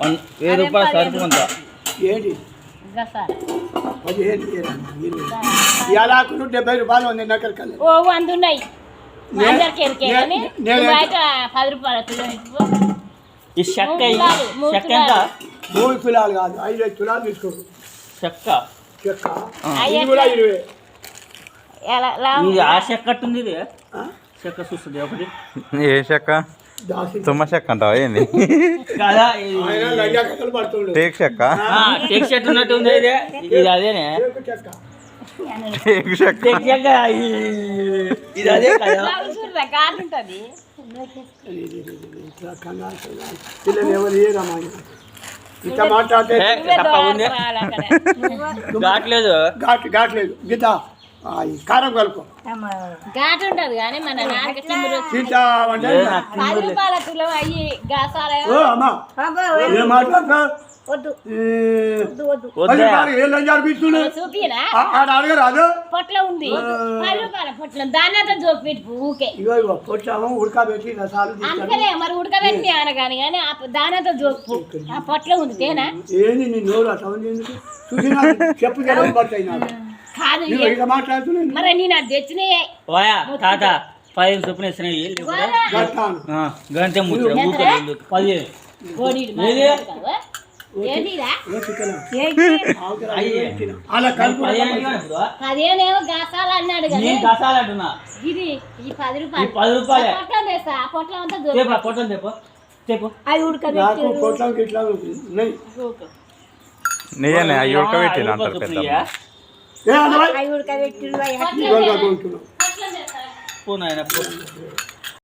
1000 రూపాయలు సరుకు కొంత ఏంటి 15 ఇలా 70 రూపాయలు ఉంది నకరకల్లా ఓ 100 ఉన్నాయి అందరికి ఎరికేని బయట 10 రూపాయలు ఈ చెక్క ఎంత 3 తులాలు కాదు 5 తులాలు తీసుకో చెక్క ఇది కూడా 20 ఇది ఆ చెక్క ఉంది ఇది చెక్క చూస్తుంది ఒకటి ఏ చెక్క తుమ్మ చెక్క అంటావా ఏంది కదా టేక్ చెక్క టేక్ చెట్టు ఉన్నట్టు ఉంది ఇది ఇది అదేనే టేక్ చెక్క ఇది అదే కదా ఇట్లా మాట్లాడితే ఘాట్లేదు ఘాట్లేదు గీత కారం కలుపు ఘాటు ఉంటది కానీ మన నాన్నకి అడగరాదు పొట్ల ఉంది 10 రూపాయల పొట్ల దాన్ని జోపెట్టు ఊకే పొట్టాము ఉడకబెట్టి రసాలు అందుకనే మరి ఉడకబెట్టి అనగాని కానీ దానితో జోపు ఆ పొట్ల ఉంది తేనా ఏంది నీ నోరు అట్లా ఉంది ఎందుకు చూసినా చెప్పు పడతాయి నాకు కాదు మాట్లాడుతున్నాను మరి నేను అది తెచ్చినాయే తాత 10 చొప్పున ఇస్తున్నాయి గంటే 10 అదేనేమో గసాలు అన్నాడు కదా ఇది ఈ 10 రూపాయలు పొట్లం తెస్తా పొట్లం అంతా పొట్టం చెప్పు అవి ఉడకబెట్టి నిజమే అవి ఉడకబెట్టిన అంటారు పెద్ద అవి ఉడకబెట్టి పో నాయన పో